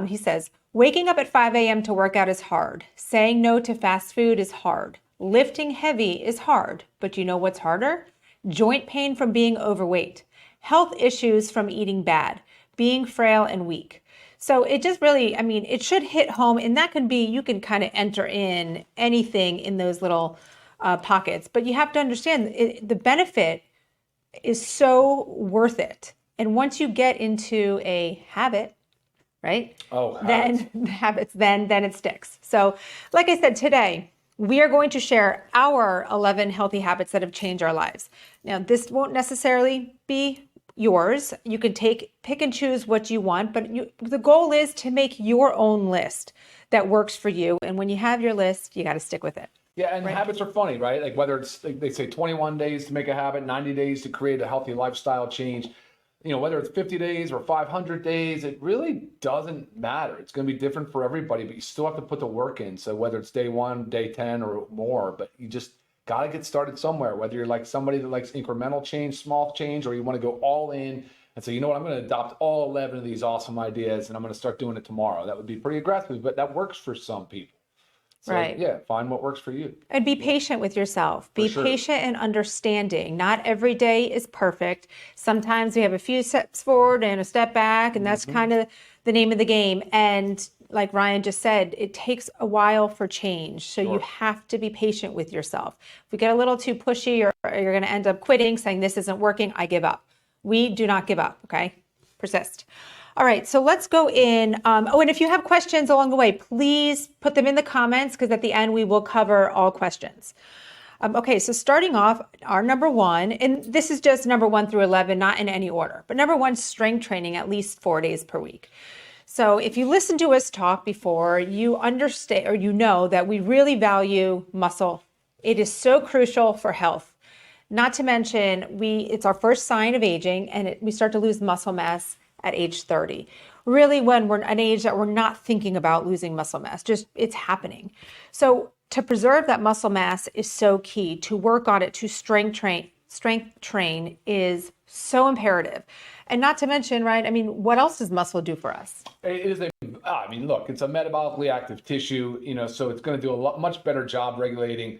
He says, waking up at 5 a.m. to work out is hard. Saying no to fast food is hard. Lifting heavy is hard. But you know what's harder? Joint pain from being overweight. Health issues from eating bad. Being frail and weak. So it just really, I mean, it should hit home, and that can be, you can kind of enter in anything in those little pockets, but you have to understand the benefit is so worth it. And once you get into a habit, right? Oh, then it sticks. So like I said, today, we are going to share our 11 healthy habits that have changed our lives. Now, this won't necessarily be yours. You can pick and choose what you want, but the goal is to make your own list that works for you. And when you have your list, you got to stick with it. Yeah, and habits are funny, right? Like whether it's, like they say 21 days to make a habit, 90 days to create a healthy lifestyle change, you know, whether it's 50 days or 500 days, it really doesn't matter. It's going to be different for everybody, but you still have to put the work in. So whether it's day 1, day 10 or more, but you just got to get started somewhere, whether you're like somebody that likes incremental change, small change, or you want to go all in and say, you know what, I'm going to adopt all 11 of these awesome ideas and I'm going to start doing it tomorrow. That would be pretty aggressive, but that works for some people. So, right. Yeah, find what works for you. And be patient with yourself. Be patient and understanding. Not every day is perfect. Sometimes we have a few steps forward and a step back, and that's kind of the name of the game. And like Ryan just said, it takes a while for change. So you have to be patient with yourself. If we get a little too pushy, or you're going to end up quitting, saying this isn't working, I give up. We do not give up, okay? Persist. All right, so let's go in. And if you have questions along the way, please put them in the comments, because at the end we will cover all questions. Okay, so starting off, our number 1, and this is just number 1 through 11, not in any order, but number 1, strength training at least 4 days per week. So if you listen to us talk before, you understand, or you know that we really value muscle. It is so crucial for health. Not to mention, it's our first sign of aging, and we start to lose muscle mass at age 30. Really, when we're at an age that we're not thinking about losing muscle mass, just it's happening. So to preserve that muscle mass is so key. To work on it, to strength train is so imperative. And not to mention, right, I mean, what else does muscle do for us? It is look, it's a metabolically active tissue, you know, so it's going to do a much better job regulating,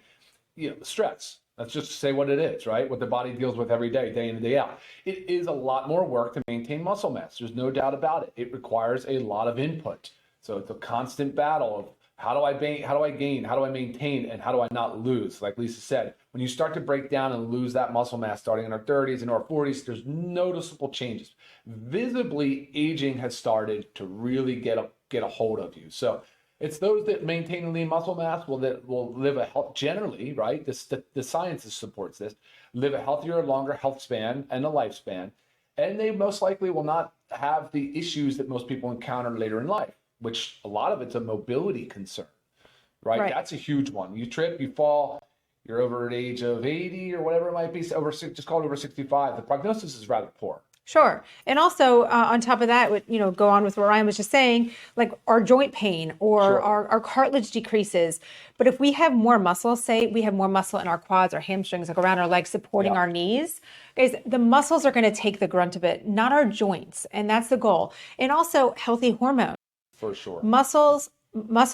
you know, stress. Let's just say what it is, right? What the body deals with every day, day in and day out. It is a lot more work to maintain muscle mass. There's no doubt about it. It requires a lot of input. So it's a constant battle of how do I gain, how do I maintain, and how do I not lose? Like Lisa said, when you start to break down and lose that muscle mass starting in our 30s and our 40s, there's noticeable changes. Visibly, aging has started to really get a hold of you. So it's those that maintain lean muscle mass will live a health, generally, right? The science supports this, live a healthier, longer health span and a lifespan, and they most likely will not have the issues that most people encounter later in life, which a lot of it's a mobility concern, right? That's a huge one. You trip, you fall, you're over at age of 80 or whatever it might be, just call it over 65. The prognosis is rather poor. Sure. And also on top of that, go on with what Ryan was just saying, like our joint pain or our cartilage decreases. But if we have more muscle, say we have more muscle in our quads, our hamstrings, like around our legs, supporting our knees, guys, the muscles are going to take the grunt of it, not our joints. And that's the goal. And also healthy hormones. For sure. Muscle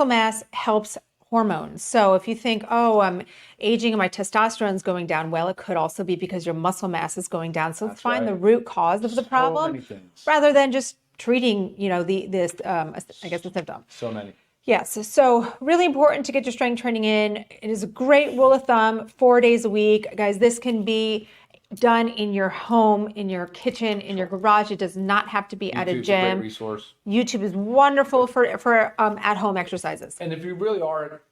mass helps hormones. So if you think, oh, I'm aging and my testosterone's going down, well, it could also be because your muscle mass is going down. So let's find the root cause of the problem rather than just treating, the symptom. So many. Yes. So really important to get your strength training in. It is a great rule of thumb, 4 days a week. Guys, this can be done in your home, in your kitchen, in your garage. It does not have to be at a gym. YouTube's a great resource. YouTube is wonderful for at-home exercises. And if you really are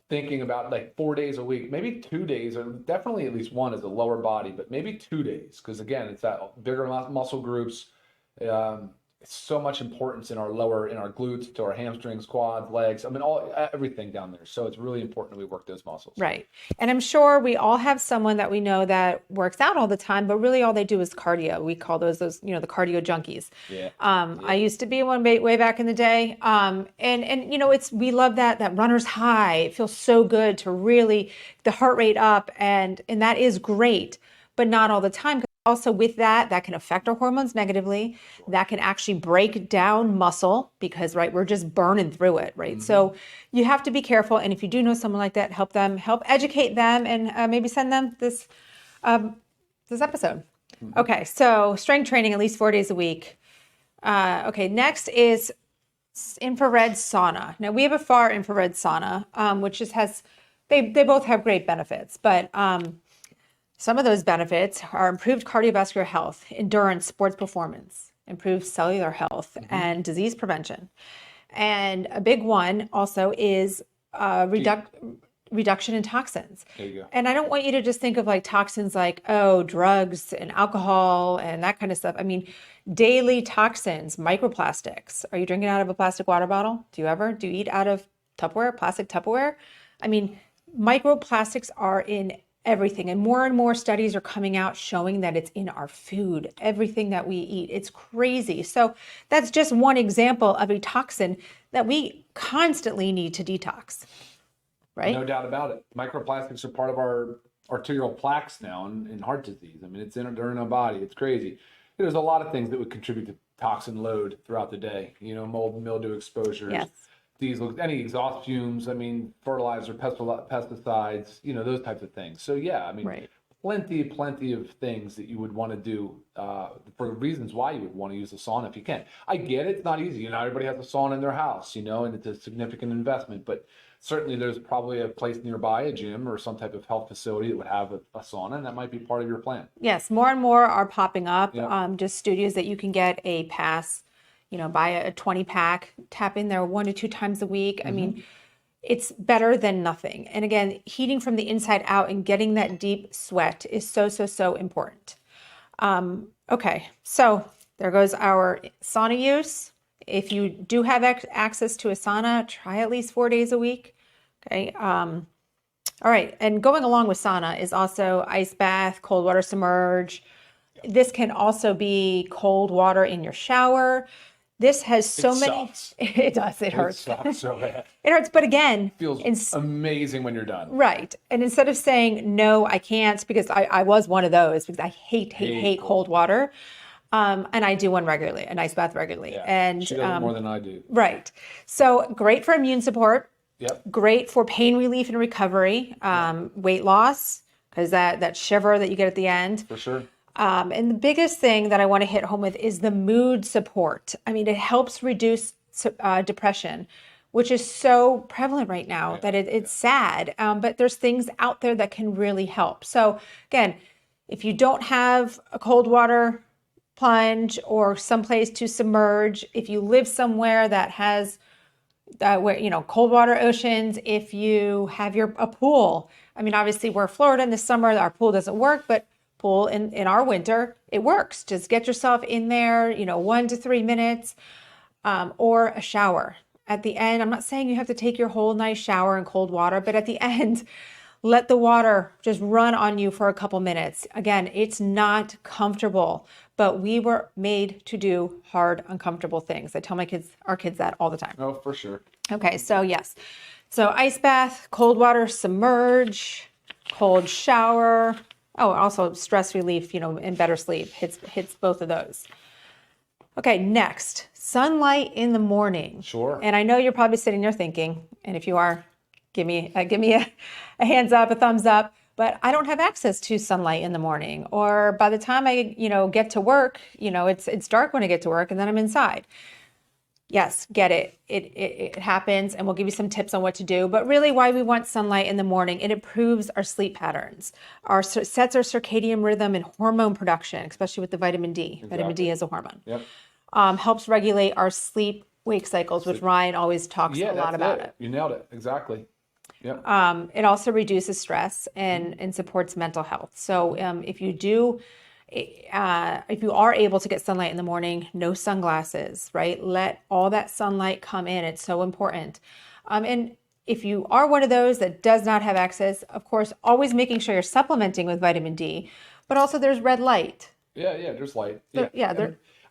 thinking about like 4 days a week, maybe 2 days, or definitely at least one is the lower body, but maybe 2 days, because again, it's that bigger muscle groups. It's so much importance in our glutes, to our hamstrings, quads, legs. I mean, everything down there. So it's really important that we work those muscles. Right. And I'm sure we all have someone that we know that works out all the time, but really all they do is cardio. We call those the cardio junkies. Yeah. I used to be one way back in the day. We love that runner's high. It feels so good to really the heart rate up, and that is great, but not all the time. Also with that, that can affect our hormones negatively. That can actually break down muscle because, right, we're just burning through it, right? So you have to be careful. And if you do know someone like that, help educate them, and maybe send them this episode. Okay, so strength training at least 4 days a week. Okay, next is infrared sauna. Now we have a far infrared sauna, which they both have great benefits, but some of those benefits are improved cardiovascular health, endurance, sports performance, improved cellular health, and disease prevention. And a big one also is reduction in toxins. There you go. And I don't want you to just think of like toxins like, oh, drugs and alcohol and that kind of stuff. I mean, daily toxins, microplastics. Are you drinking out of a plastic water bottle? Do you eat out of Tupperware, plastic Tupperware? I mean, microplastics are in everything. And more studies are coming out showing that it's in our food, everything that we eat. It's crazy. So that's just one example of a toxin that we constantly need to detox. Right? No doubt about it. Microplastics are part of our arterial plaques now in heart disease. I mean, they're in our body. It's crazy. There's a lot of things that would contribute to toxin load throughout the day. You know, mold and mildew exposures, Yes. diesel, any exhaust fumes. I mean, fertilizer, pesticides. You know, those types of things. So yeah, I mean, Right. plenty of things that you would want to do for reasons why you would want to use a sauna if you can. I get it. It's not easy. You know, everybody has a sauna in their house. You know, and it's a significant investment, but certainly there's probably a place nearby, a gym or some type of health facility that would have a sauna, and that might be part of your plan. Yes, more and more are popping up. Yep. Just studios that you can get a pass, buy a 20 pack, tap in there 1 to 2 times a week. I mean, it's better than nothing. And again, heating from the inside out and getting that deep sweat is so important. Okay, so there goes our sauna use. If you do have access to a sauna, try at least 4 days a week. Okay. All right. And going along with sauna is also ice bath, cold water submerge. This can also be cold water in your shower. This has so many. Sucks. It does. It hurts. It sucks so bad. It hurts. But again, Feels amazing when you're done. right. And instead of saying, no, I can't, because I was one of those, because I hate cold water. And I do one regularly, an ice bath regularly. Yeah, and she does it more than I do. Right. So great for immune support. Yep. Great for pain relief and recovery, weight loss, because that shiver that you get at the end. For sure. And the biggest thing that I want to hit home with is the mood support. I mean, it helps reduce depression, which is so prevalent right now that it's sad. But there's things out there that can really help. So again, if you don't have a cold water plunge or someplace to submerge, if you live somewhere that has cold water oceans, if you have a pool. I mean, obviously we're Florida in the summer, our pool doesn't work, but pool in our winter, it works. Just get yourself in there, 1 to 3 minutes, or a shower. At the end, I'm not saying you have to take your whole nice shower in cold water, but at the end, let the water just run on you for a couple minutes. Again, it's not comfortable, but we were made to do hard, uncomfortable things. I tell our kids that all the time. Oh, for sure. Okay, so yes. So ice bath, cold water submerge, cold shower. Oh, also stress relief, and better sleep hits both of those. Okay, next, sunlight in the morning. Sure. And I know you're probably sitting there thinking, and if you are, give me a hands up, a thumbs up. But I don't have access to sunlight in the morning, or by the time I get to work, it's dark when I get to work, and then I'm inside. Yes, get it. It happens, and we'll give you some tips on what to do. But really, why we want sunlight in the morning, it improves our sleep patterns, sets our circadian rhythm and hormone production, especially with the vitamin D. Exactly. Vitamin D is a hormone. Yep. Helps regulate our sleep-wake cycles, which Ryan always talks a lot about it. You nailed it. Exactly. Yep. It also reduces stress and supports mental health. So if you are able to get sunlight in the morning, no sunglasses, right? Let all that sunlight come in. It's so important. And if you are one of those that does not have access, of course, always making sure you're supplementing with vitamin D, but also there's red light. Yeah, there's light.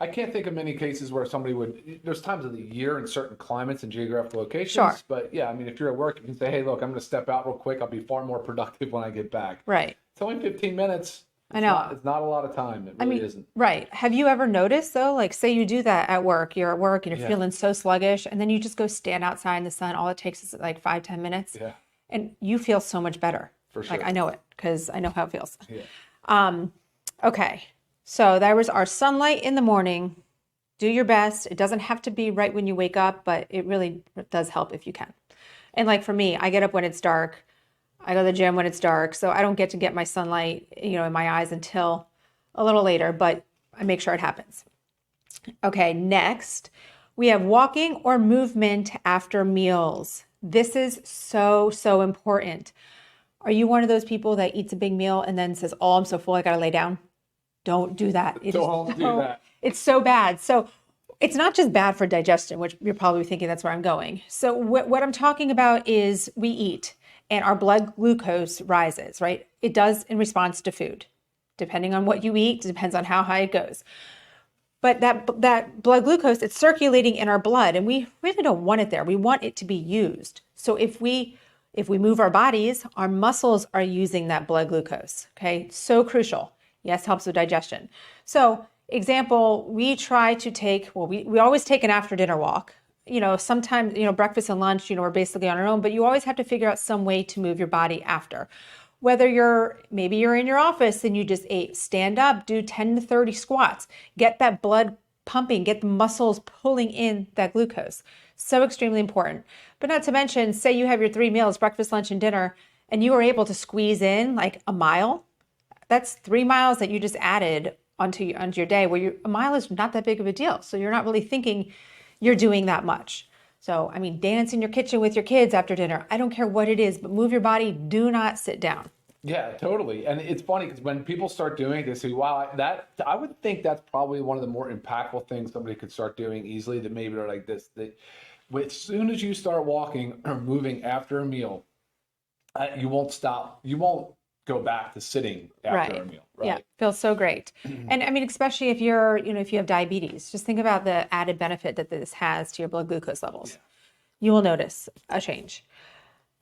I can't think of many cases where somebody there's times of the year in certain climates and geographical locations. Sure. But yeah, I mean, if you're at work, you can say, hey, look, I'm going to step out real quick. I'll be far more productive when I get back. Right. It's only 15 minutes. I know. It's not a lot of time. It really isn't. Right. Have you ever noticed though, like say you do that at work, you're at work and you're feeling so sluggish, and then you just go stand outside in the sun. All it takes is like 5-10 minutes. Yeah. And you feel so much better. For sure. Like I know it because I know how it feels. Yeah. Okay. So that was our sunlight in the morning. Do your best. It doesn't have to be right when you wake up, but it really does help if you can. And like for me, I get up when it's dark. I go to the gym when it's dark. So I don't get to get my sunlight, in my eyes until a little later, but I make sure it happens. Okay, next, we have walking or movement after meals. This is so, so important. Are you one of those people that eats a big meal and then says, oh, I'm so full, I gotta lay down? Don't do that. Don't do that. It's so bad. So it's not just bad for digestion, which you're probably thinking that's where I'm going. So what I'm talking about is we eat and our blood glucose rises, right? It does in response to food. Depending on what you eat, depends on how high it goes. But that blood glucose, it's circulating in our blood, and we really don't want it there. We want it to be used. So if we move our bodies, our muscles are using that blood glucose, okay? So crucial. Yes, helps with digestion. So example, we try to take, we always take an after dinner walk. Sometimes, breakfast and lunch, we're basically on our own, but you always have to figure out some way to move your body after. Whether maybe you're in your office and you just ate, stand up, do 10 to 30 squats, get that blood pumping, get the muscles pulling in that glucose. So extremely important. But not to mention, say you have your 3 meals, breakfast, lunch, and dinner, and you are able to squeeze in like a mile. That's 3 miles that you just added onto your day, where a mile is not that big of a deal. So you're not really thinking you're doing that much. So, dance in your kitchen with your kids after dinner. I don't care what it is, but move your body. Do not sit down. Yeah, totally. And it's funny because when people start doing it, they say, wow, I would think that's probably one of the more impactful things somebody could start doing easily, that maybe they're like this. As soon as you start walking or moving after a meal, you won't stop. You won't go back to sitting after a meal. Right? Yeah, feels so great. And especially if if you have diabetes, just think about the added benefit that this has to your blood glucose levels. Yeah. You will notice a change.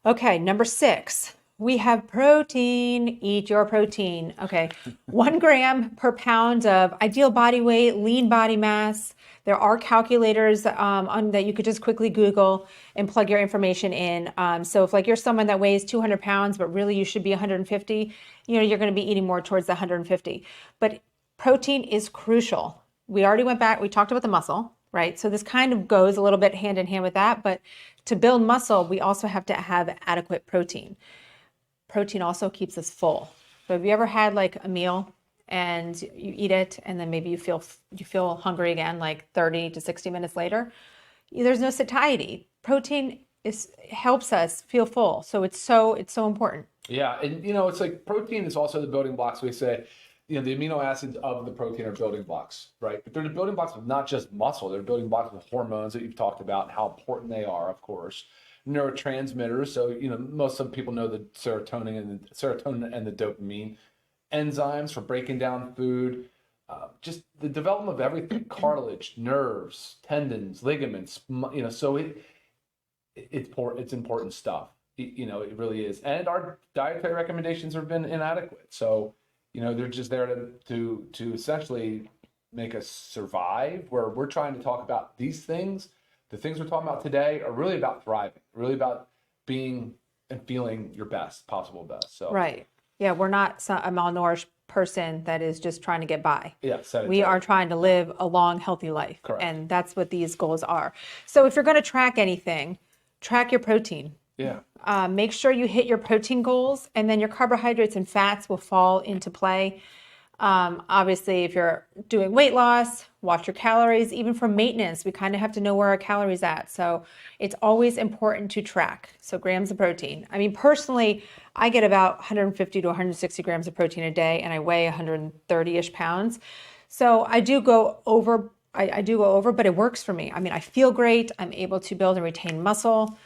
Okay, number 6, we have protein. Eat your protein. Okay, 1 gram per pound of ideal body weight, lean body mass. There are calculators that you could just quickly Google and plug your information in. So if you're someone that weighs 200 pounds, but really you should be 150, you're going to be eating more towards the 150. But protein is crucial. We already went back, we talked about the muscle, right? So this kind of goes a little bit hand in hand with that. But to build muscle, we also have to have adequate protein. Protein also keeps us full. So have you ever had a meal and you eat it and then maybe you feel hungry again 30 to 60 minutes later? There's no satiety. Protein helps us feel full. So it's so important. Yeah, and it's protein is also the building blocks. We say, the amino acids of the protein are building blocks, right? But they're the building blocks of not just muscle. They're building blocks of hormones that you've talked about and how important they are, of course. Neurotransmitters. So, most of people know the serotonin and the dopamine. Enzymes for breaking down food, just the development of everything, cartilage, nerves, tendons, ligaments, so it's important stuff. It really is. And our dietary recommendations have been inadequate. So, they're just there to essentially make us survive, where we're trying to talk about these things. The things we're talking about today are really about thriving, really about being and feeling your possible best. So right. Yeah, we're not a malnourished person that is just trying to get by. Yeah, we are trying to live a long, healthy life. Correct. And that's what these goals are. So if you're going to track anything, track your protein. Yeah. Make sure you hit your protein goals, and then your carbohydrates and fats will fall into play. Obviously, if you're doing weight loss, watch your calories. Even for maintenance, we kind of have to know where our calories at. So it's always important to track. So grams of protein. Personally, I get about 150 to 160 grams of protein a day, and I weigh 130-ish pounds. So I do go over. I do go over, but it works for me. I feel great. I'm able to build and retain muscle.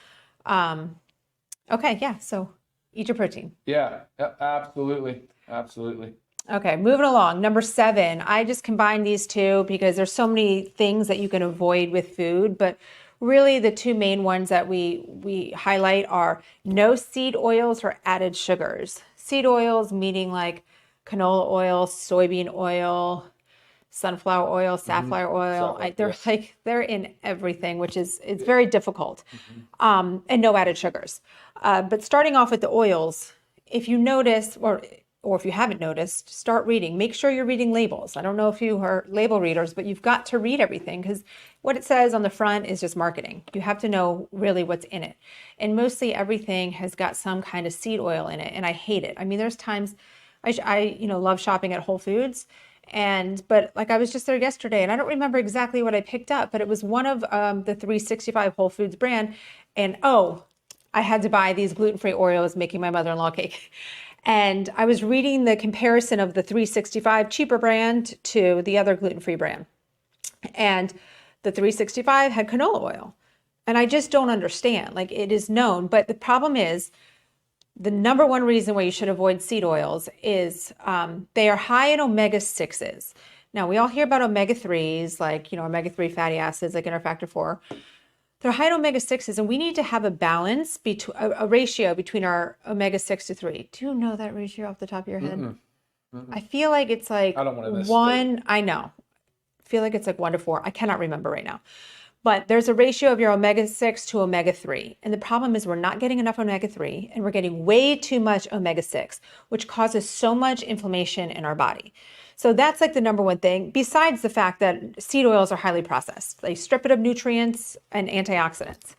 Okay, yeah. So eat your protein. Yeah, absolutely, absolutely. Okay, moving along. Number 7, I just combined these two because there's so many things that you can avoid with food, but really the 2 main ones that we highlight are no seed oils or added sugars. Seed oils meaning canola oil, soybean oil, sunflower oil, safflower oil. They're in everything, which is it's very difficult, and no added sugars. But starting off with the oils, if you notice, or if you haven't noticed, start reading. Make sure you're reading labels. I don't know if you are label readers, but you've got to read everything because what it says on the front is just marketing. You have to know really what's in it. And mostly everything has got some kind of seed oil in it, and I hate it. I mean, there's times I love shopping at Whole Foods, but like I was just there yesterday, and I don't remember exactly what I picked up, but it was one of the 365 Whole Foods brand, and I had to buy these gluten-free Oreos making my mother-in-law cake. And I was reading the comparison of the 365 cheaper brand to the other gluten-free brand. And the 365 had canola oil. And I just don't understand. Like, it is known. But the problem is, the number one reason why you should avoid seed oils is they are high in omega-6s. Now, we all hear about omega-3s, like, omega-3 fatty acids, like factor 4. They're high in omega-6s, and we need to have a balance, a ratio between our omega-6 to 3. Do you know that ratio off the top of your head? I feel like it's like I don't want to miss one. I know. I feel like it's like 1 to 4. I cannot remember right now. But there's a ratio of your omega-6 to omega-3. And the problem is we're not getting enough omega-3, and we're getting way too much omega-6, which causes so much inflammation in our body. So that's like the number one thing, besides the fact that seed oils are highly processed. They strip it of nutrients and antioxidants.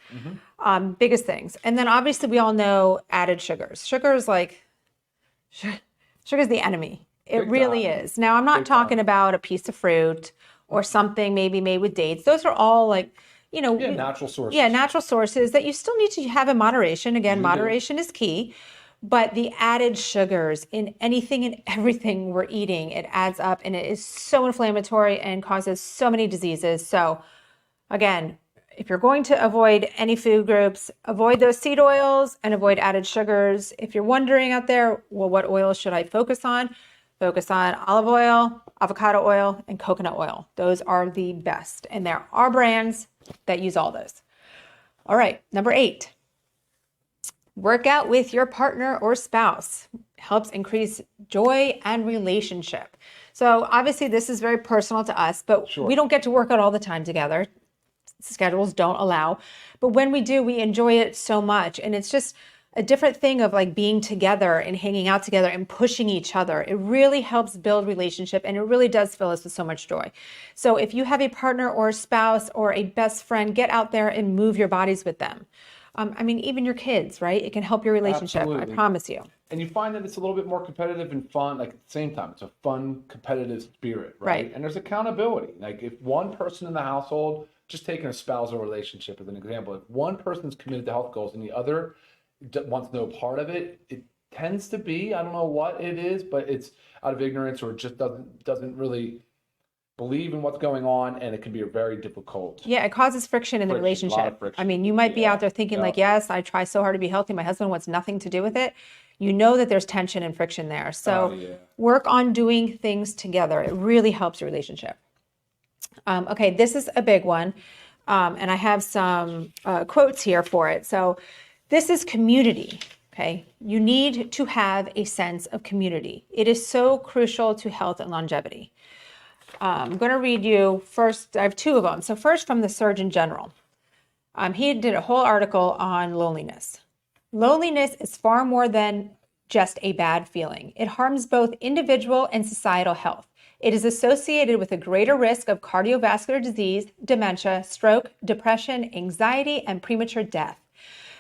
Biggest things. And then obviously we all know added sugars. Sugar is the enemy. It really is. Now, I'm not talking about a piece of fruit or something maybe made with dates. Those are all like, natural sources. Yeah, natural sources that you still need to have in moderation. Again, moderation is key. But the added sugars in anything and everything we're eating, it adds up, and it is so inflammatory and causes so many diseases. So again, if you're going to avoid any food groups, avoid those seed oils and avoid added sugars. If you're wondering out there, well, what oil should I focus on? Focus on olive oil, avocado oil, and coconut oil. Those are the best. And there are brands that use all those. All right, number 8. Work out with your partner or spouse. Helps increase joy and relationship. So obviously this is very personal to us, but we don't get to work out all the time together. Schedules don't allow. But when we do, we enjoy it so much. And it's just a different thing of like being together and hanging out together and pushing each other. It really helps build relationship, and it really does fill us with so much joy. So if you have a partner or a spouse or a best friend, get out there and move your bodies with them. Even your kids, right? It can help your relationship. Absolutely. I promise you. And you find that it's a little bit more competitive and fun. Like at the same time, it's a fun, competitive spirit, right? And there's accountability. Like if one person in the household, just taking a spousal relationship as an example, if one person's committed to health goals and the other wants no part of it, it tends to be, I don't know what it is, but it's out of ignorance or just doesn't really believe in what's going on, and it can be a very difficult. Yeah, it causes friction in the relationship. You might be out there thinking like, yes, I try so hard to be healthy. My husband wants nothing to do with it. You know that there's tension and friction there. So work on doing things together. It really helps your relationship. Okay, this is a big one. And I have some quotes here for it. So this is community. Okay, you need to have a sense of community. It is so crucial to health and longevity. I'm going to read you first. I have 2 of them. So first from the Surgeon General. He did a whole article on loneliness. Loneliness is far more than just a bad feeling. It harms both individual and societal health. It is associated with a greater risk of cardiovascular disease, dementia, stroke, depression, anxiety, and premature death.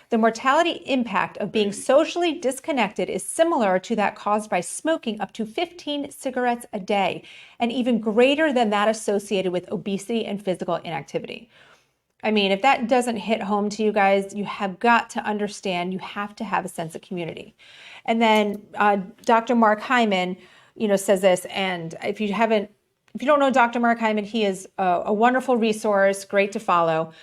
The mortality impact of being socially disconnected is similar to that caused by smoking up to 15 cigarettes a day, and even greater than that associated with obesity and physical inactivity. If that doesn't hit home to you guys, you have got to understand you have to have a sense of community. And then Dr. Mark Hyman, says this, and if you don't know Dr. Mark Hyman, he is a wonderful resource, great to follow.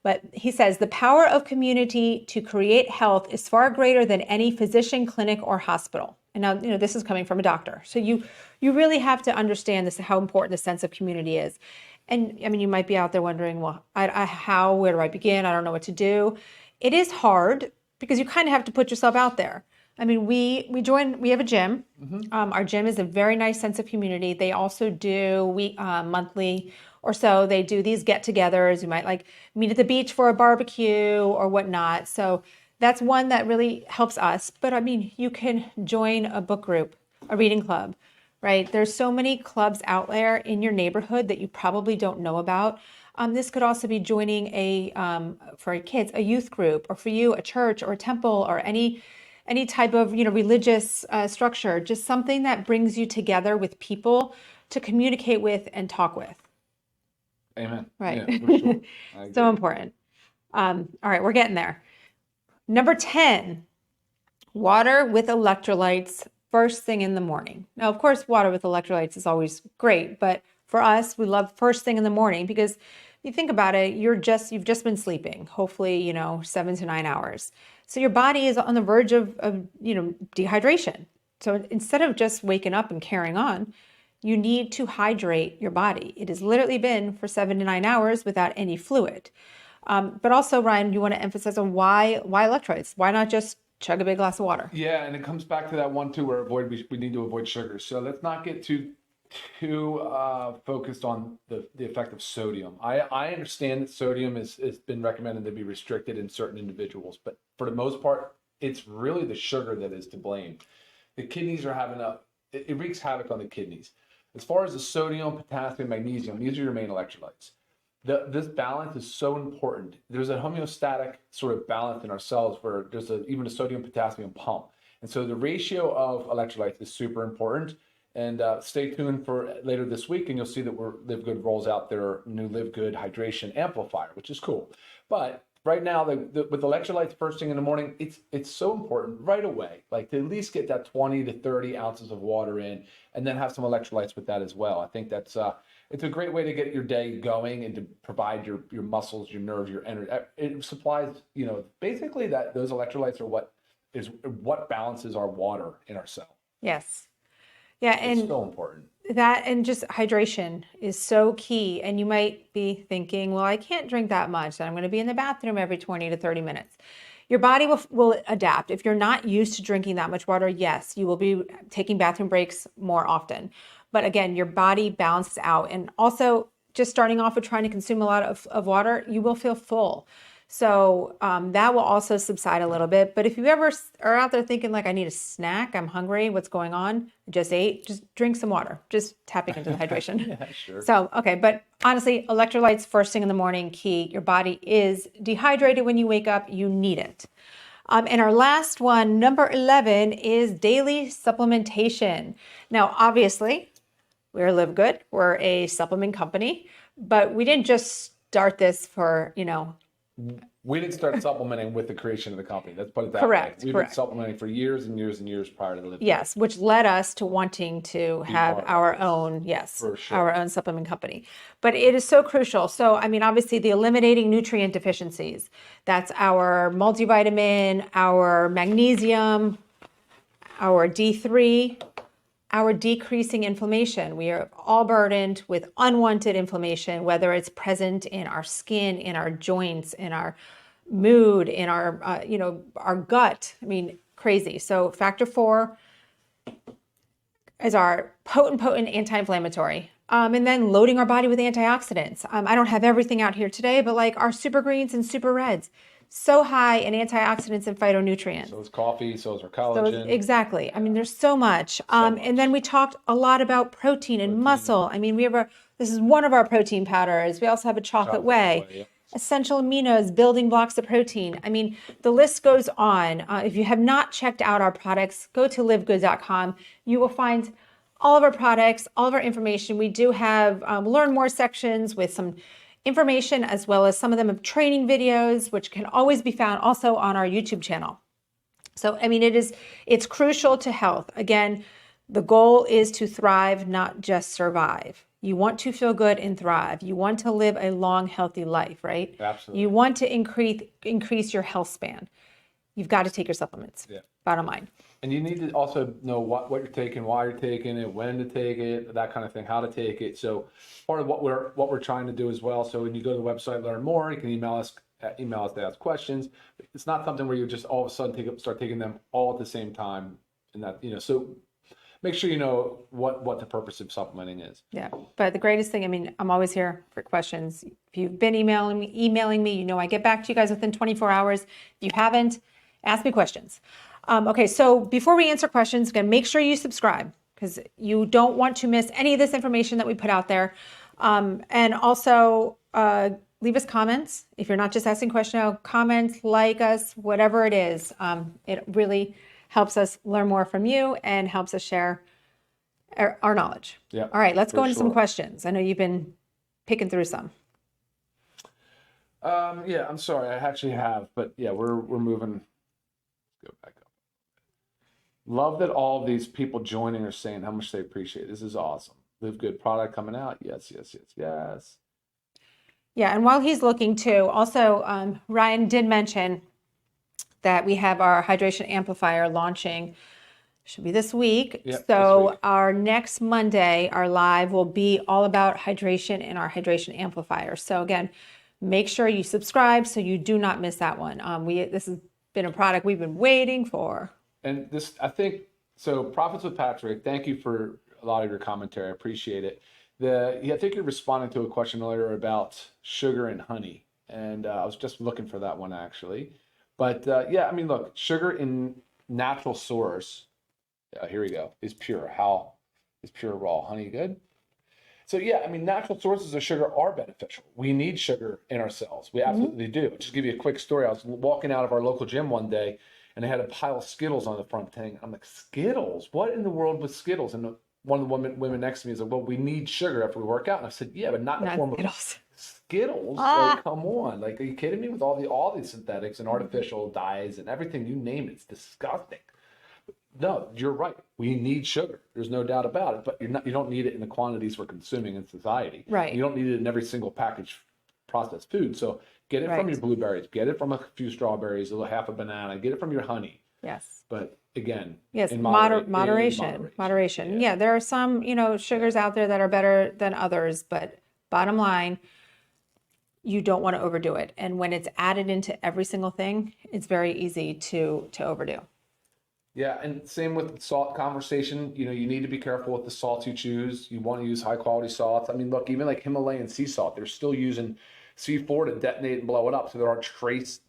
But he says, the power of community to create health is far greater than any physician, clinic, or hospital. And now, this is coming from a doctor. So you really have to understand this, how important the sense of community is. And you might be out there wondering, well, where do I begin? I don't know what to do. It is hard because you kind of have to put yourself out there. I mean, we have a gym. Our gym is a very nice sense of community. They also do monthly or so, they do these get-togethers. You might like meet at the beach for a barbecue or whatnot. So that's one that really helps us. But I mean, you can join a book group, a reading club, right? There's so many clubs out there in your neighborhood that you probably don't know about. This could also be joining for kids, a youth group, or for you, a church or a temple or any type of religious structure. Just something that brings you together with people to communicate with and talk with. Amen. Right. Yeah, for sure. I agree. So important. All right, we're getting there. Number 10, water with electrolytes first thing in the morning. Now, of course, water with electrolytes is always great, but for us, we love first thing in the morning because you think about it, you've just been sleeping, hopefully, 7 to 9 hours. So your body is on the verge of dehydration. So instead of just waking up and carrying on, you need to hydrate your body. It has literally been for 7 to 9 hours without any fluid. But also, Ryan, you want to emphasize on why electrolytes? Why not just chug a big glass of water? Yeah, and it comes back to that one too, where we need to avoid sugar. So let's not get too focused on the effect of sodium. I understand that sodium has been recommended to be restricted in certain individuals, but for the most part, it's really the sugar that is to blame. The kidneys are having it wreaks havoc on the kidneys. As far as the sodium, potassium, magnesium, these are your main electrolytes. This balance is so important. There's a homeostatic sort of balance in our cells where there's even a sodium potassium pump. And so the ratio of electrolytes is super important. And stay tuned for later this week, and you'll see that LiveGood rolls out their new LiveGood hydration amplifier, which is cool. But right now, with electrolytes first thing in the morning, it's so important right away, like to at least get that 20 to 30 ounces of water in, and then have some electrolytes with that as well. I think that's it's a great way to get your day going and to provide your muscles, your nerves, your energy. It supplies, basically those electrolytes are what balances our water in our cell. Yes. Yeah, and it's so important. That and just hydration is so key. And you might be thinking, well, I can't drink that much. I'm going to be in the bathroom every 20 to 30 minutes. Your body will adapt. If you're not used to drinking that much water, yes, you will be taking bathroom breaks more often. But again, your body balances out. And also, just starting off with trying to consume a lot of water, you will feel full. So that will also subside a little bit. But if you ever are out there thinking like, I need a snack, I'm hungry, what's going on? I just ate, just drink some water, just tapping into the hydration. Yeah, sure. So, okay. But honestly, electrolytes first thing in the morning, key. Your body is dehydrated when you wake up. You need it. And our last one, number 11, is daily supplementation. Now, obviously, we're LiveGood. We're a supplement company, but we didn't just start this for, We didn't start supplementing with the creation of the company. Let's put it that Correct, way. We've correct. been supplementing for years and years and years prior to LiveGood. Yes, which led us to wanting to have part of our this. own, yes, For sure. our own supplement company. But it is so crucial. So, I mean, obviously the eliminating nutrient deficiencies, that's our multivitamin, our magnesium, our D3, our decreasing inflammation. We are all burdened with unwanted inflammation, whether it's present in our skin, in our joints, in our mood, in our, our gut. I mean, crazy. So factor 4 is our potent anti-inflammatory. And then loading our body with antioxidants. I don't have everything out here today, but like our super greens and super reds, so high in antioxidants and phytonutrients. So is coffee, so is our collagen. Exactly. I mean, there's so much. And then we talked a lot about protein and muscle. I mean, this is one of our protein powders. We also have a chocolate whey. Yeah. Essential aminos, building blocks of protein. I mean, the list goes on. If you have not checked out our products, go to livegood.com. You will find all of our products, all of our information. We do have learn more sections with some information, as well as some of them have training videos, which can always be found also on our YouTube channel. So, I mean, it's crucial to health. Again, the goal is to thrive, not just survive. You want to feel good and thrive. You want to live a long, healthy life, right? Absolutely. You want to increase your health span. You've got to take your supplements. Yeah. Bottom line. And you need to also know what you're taking, why you're taking it, when to take it, that kind of thing, how to take it. So part of what we're trying to do as well. So when you go to the website, learn more, you can email us email us to ask questions. It's not something where you just all of a sudden start taking them all at the same time. And that, so make sure you know what the purpose of supplementing is. Yeah, but the greatest thing, I mean, I'm always here for questions. If you've been emailing me, I get back to you guys within 24 hours. If you haven't, ask me questions. Okay, so before we answer questions, again, make sure you subscribe because you don't want to miss any of this information that we put out there. And also leave us comments. If you're not just asking questions, comment, like us, whatever it is. It really helps us learn more from you and helps us share our knowledge. Yeah. All right, let's go into some questions. I know you've been picking through some. Yeah, I'm sorry, I actually have, but yeah, we're moving. Let's go back up. Love that all of these people joining are saying how much they appreciate it. This is awesome. Live Good product coming out. Yes. Yeah, and while he's looking too, also Ryan did mention that we have our hydration amplifier launching. Should be this week. Yep, So this week. our next Monday, our live will be all about hydration and our hydration amplifier. So again, make sure you subscribe so you do not miss that one. This has been a product we've been waiting for. And this, I think, so Profits with Patrick, thank you for a lot of your commentary. I appreciate it. I think you're responding to a question earlier about sugar and honey. And I was just looking for that one actually. But yeah, I mean, look, sugar in natural source, here we go, is pure. How is pure raw? Honey good? So yeah, I mean, natural sources of sugar are beneficial. We need sugar in our cells. We absolutely do. Just to give you a quick story, I was walking out of our local gym one day and they had a pile of Skittles on the front thing. I'm like, Skittles? What in the world with Skittles? And one of the women next to me is like, well, we need sugar after we work out. And I said, yeah, but not in the form Skittles. of Skittles. Like, come on. Like, are you kidding me? With all these synthetics and artificial dyes and everything, you name it, it's disgusting. No, you're right. We need sugar. There's no doubt about it. But you don't need it in the quantities we're consuming in society. Right. You don't need it in every single packaged processed food. So get it from your blueberries. Get it from a few strawberries, half a banana. Get it from your honey. Yes. But again, yes, in moderation. Yeah, there are some, sugars out there that are better than others. But bottom line, you don't want to overdo it. And when it's added into every single thing, it's very easy to overdo. Yeah, and same with the salt conversation. You need to be careful with the salts you choose. You want to use high quality salts. I mean, look, even like Himalayan sea salt, they're still using C4 to detonate and blow it up. So there are trace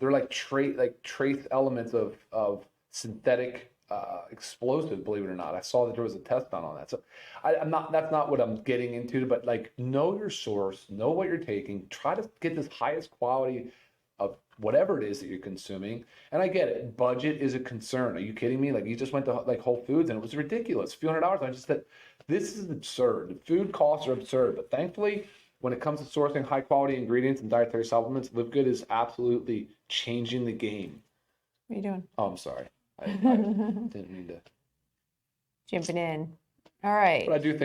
elements of synthetic explosive, believe it or not. I saw that there was a test done on that. So that's not what I'm getting into, but like, know your source, know what you're taking, try to get this highest quality of whatever it is that you're consuming. And I get it, budget is a concern. Are you kidding me? Like, you just went to like Whole Foods and it was ridiculous, a few $100. I just said, this is absurd. The food costs are absurd. But thankfully, when it comes to sourcing high quality ingredients and dietary supplements, LiveGood is absolutely changing the game. What are you doing? Oh, I'm sorry. I didn't mean to. Jumping in. All right. But I do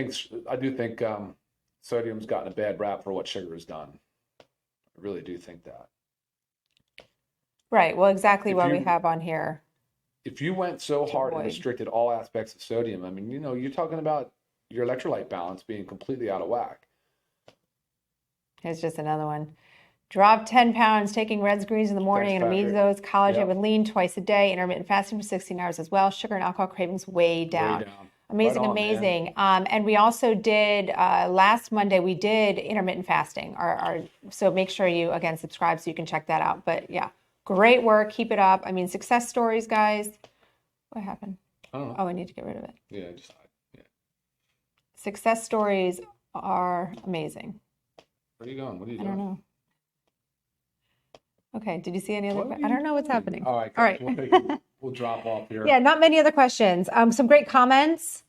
think sodium's gotten a bad rap for what sugar has done. I really do think that. Right. Well, exactly what we have on here. If you went so hard and restricted all aspects of sodium, I mean, you're talking about your electrolyte balance being completely out of whack. Here's just another one. Drop 10 pounds, taking reds, greens in the morning, intermediate collagen with lean twice a day, intermittent fasting for 16 hours as well. Sugar and alcohol cravings way down. Amazing, right on, amazing. And we also did, last Monday, we did intermittent fasting. So make sure you, again, subscribe so you can check that out. But yeah, great work. Keep it up. I mean, success stories, guys. What happened? I don't know. Oh, I need to get rid of it. Yeah, Success stories are amazing. Where are you going? What are you doing? I don't know. Okay, did you see any other? I don't know what's happening. All right. We'll drop off here. Yeah, not many other questions. Some great comments.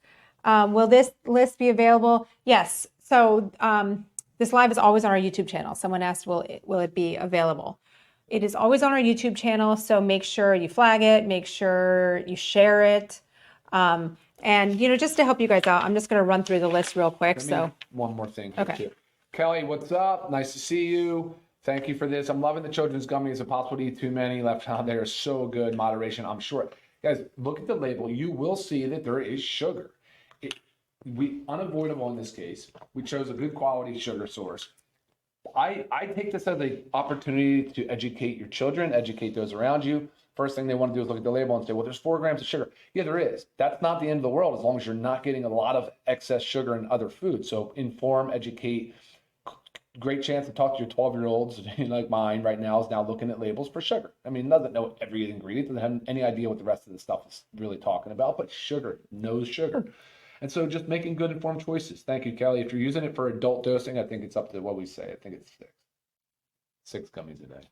Will this list be available? Yes. So this live is always on our YouTube channel. Someone asked, will it be available? It is always on our YouTube channel. So make sure you flag it. Make sure you share it. And just to help you guys out, I'm just going to run through the list real quick. One more thing. Okay. Too. Kelly, what's up? Nice to see you. Thank you for this. I'm loving the children's gummies. It's impossible to eat too many left out. They are so good. Moderation, I'm sure. Guys, look at the label. You will see that there is sugar. Unavoidable in this case. We chose a good quality sugar source. I take this as an opportunity to educate your children, educate those around you. First thing they want to do is look at the label and say, well, there's 4 grams of sugar. Yeah, there is. That's not the end of the world as long as you're not getting a lot of excess sugar in other foods. So inform, educate. Great chance to talk to your 12-year-olds like mine right now is now looking at labels for sugar. I mean, doesn't know every ingredient, doesn't have any idea what the rest of the stuff is really talking about, but sugar, knows sugar. And so just making good informed choices. Thank you, Kelly. If you're using it for adult dosing, I think it's up to what we say. I think it's 6 gummies a day.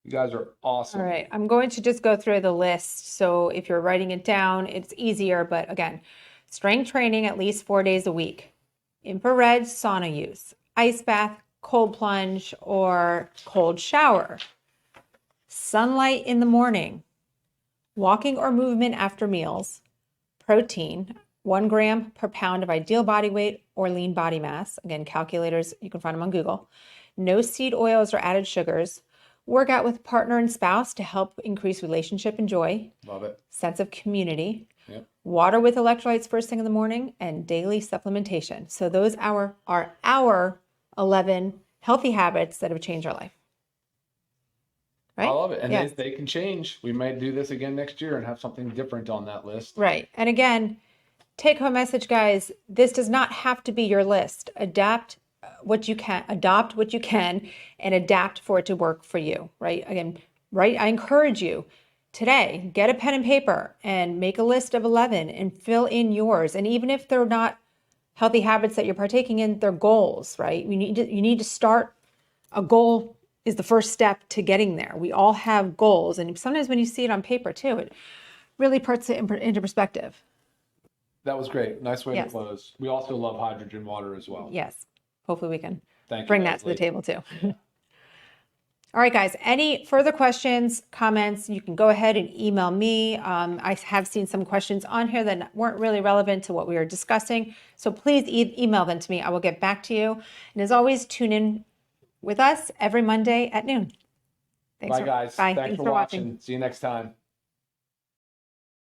You guys are awesome. All right, I'm going to just go through the list. So if you're writing it down, it's easier. But again, strength training at least 4 days a week, infrared sauna use, ice bath, cold plunge, or cold shower, sunlight in the morning, walking or movement after meals, protein, 1 gram per pound of ideal body weight or lean body mass. Again, calculators, you can find them on Google. No seed oils or added sugars. Work out with partner and spouse to help increase relationship and joy. Love it. Sense of community. Yep. Water with electrolytes first thing in the morning, and daily supplementation. So those are our 11 healthy habits that have changed our life. Right? I love it. And Yes. they can change. We might do this again next year and have something different on that list. Right. And again, take home message, guys. This does not have to be your list. Adopt what you can, and adapt for it to work for you. Right. Again, right. I encourage you today, get a pen and paper and make a list of 11 and fill in yours. And even if they're not healthy habits that you're partaking in, they're goals, right? You need to start. A goal is the first step to getting there. We all have goals. And sometimes when you see it on paper too, it really puts it into perspective. That was great. Nice way Yes. to close. We also love hydrogen water as well. Yes. Hopefully we can Thank you, bring that to the Leslie. table too. All right, guys, any further questions, comments, you can go ahead and email me. I have seen some questions on here that weren't really relevant to what we were discussing. So please email them to me. I will get back to you. And as always, tune in with us every Monday at noon. Bye, guys. Bye. Thanks for watching. See you next time.